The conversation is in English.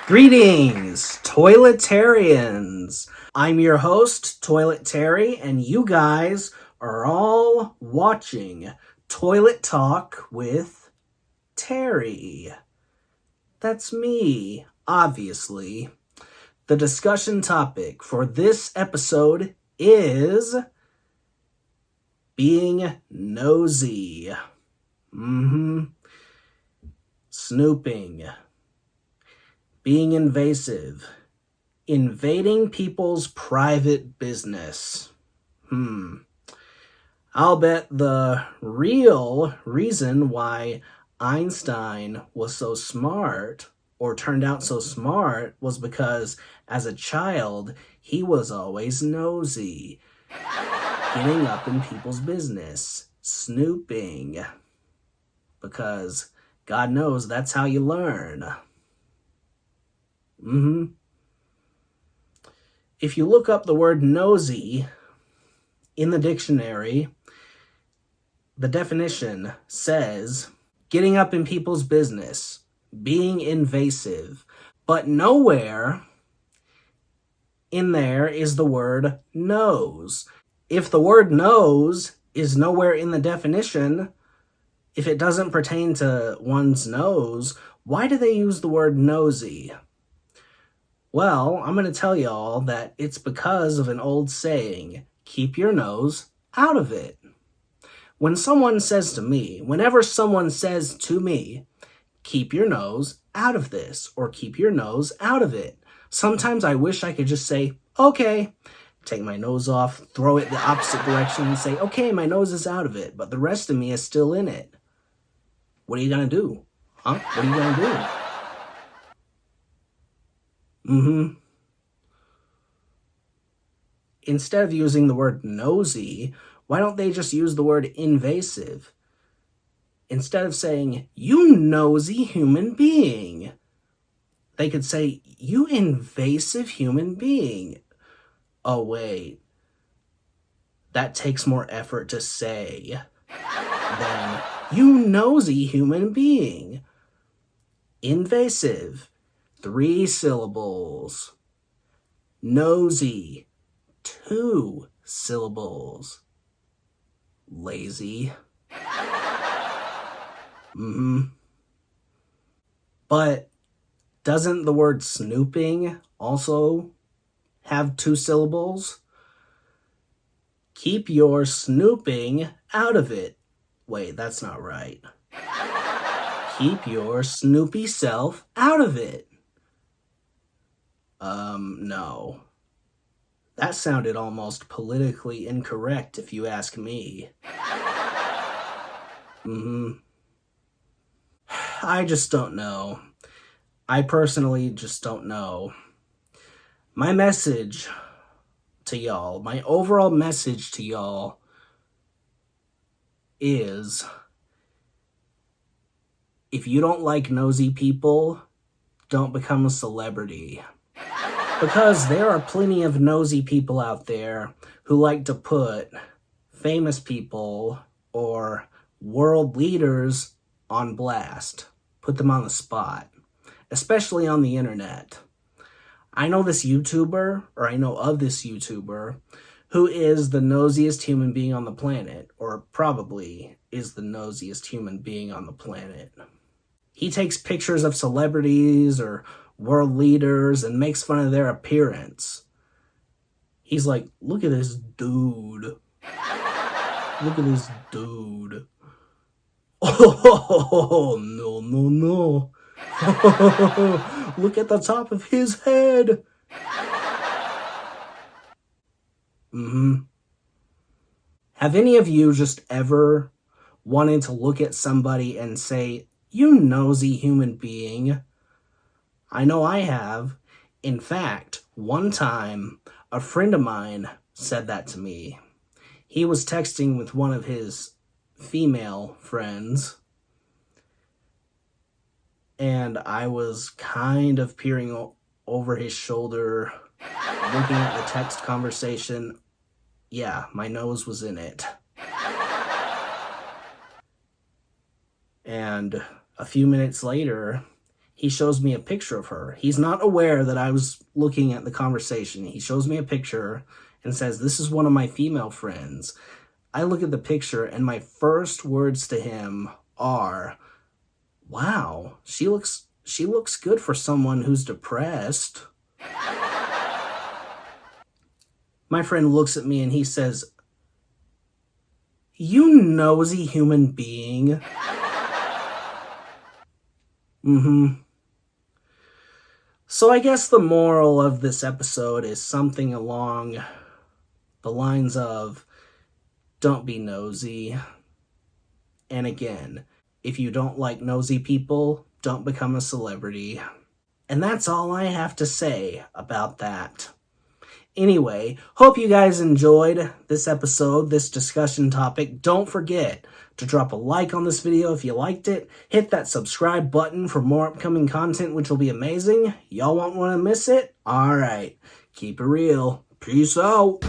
Greetings, Toiletarians! I'm your host, Toilet Terry, and you guys are all watching Toilet Talk with Terry. That's me, obviously. The discussion topic for this episode is being nosy. Snooping. Being invasive. Invading people's private business. I'll bet the real reason why Einstein was so smart, or turned out so smart, was because as a child, he was always nosy. Getting up in people's business. Snooping. Because God knows that's how you learn. If you look up the word nosy in the dictionary, the definition says getting up in people's business, being invasive, but nowhere in there is the word nose. If the word nose is nowhere in the definition, if it doesn't pertain to one's nose, why do they use the word nosy? Well, I'm going to tell y'all that it's because of an old saying, keep your nose out of it. Whenever someone says to me, keep your nose out of this, or keep your nose out of it, sometimes I wish I could just say, okay, take my nose off, throw it the opposite direction and say, okay, my nose is out of it, but the rest of me is still in it. What are you going to do? What are you going to do? Instead of using the word nosy, why don't they just use the word invasive? Instead of saying, you nosy human being, they could say, you invasive human being. Oh, wait. That takes more effort to say than, you nosy human being. Invasive. 3 syllables. Nosy. 2 syllables. Lazy. But doesn't the word snooping also have 2 syllables? Keep your snooping out of it. Wait, that's not right. Keep your snoopy self out of it. No. That sounded almost politically incorrect if you ask me. I just don't know. I personally just don't know. My message to y'all, my overall message to y'all is, if you don't like nosy people, don't become a celebrity. Because there are plenty of nosy people out there who like to put famous people or world leaders on blast, put them on the spot, especially on the internet. I know of this YouTuber who is the nosiest human being on the planet, or probably is the nosiest human being on the planet. He takes pictures of celebrities or world leaders and makes fun of their appearance. He's like, look at this dude. Look at this dude. Oh, no. Look at the top of his head. Have any of you just ever wanted to look at somebody and say, you nosy human being? I know I have. In fact, one time, a friend of mine said that to me. He was texting with one of his female friends, and I was kind of peering over his shoulder, looking at the text conversation. Yeah, my nose was in it. And a few minutes later, he shows me a picture of her. He's not aware that I was looking at the conversation. He shows me a picture and says, "This is one of my female friends." I look at the picture and my first words to him are, "Wow, she looks good for someone who's depressed." My friend looks at me and he says, "You nosy human being." So I guess the moral of this episode is something along the lines of, don't be nosy. And again, if you don't like nosy people, don't become a celebrity. And that's all I have to say about that. Anyway, hope you guys enjoyed this episode, this discussion topic. Don't forget to drop a like on this video if you liked it. Hit that subscribe button for more upcoming content, which will be amazing. Y'all won't want to miss it? Alright, keep it real. Peace out.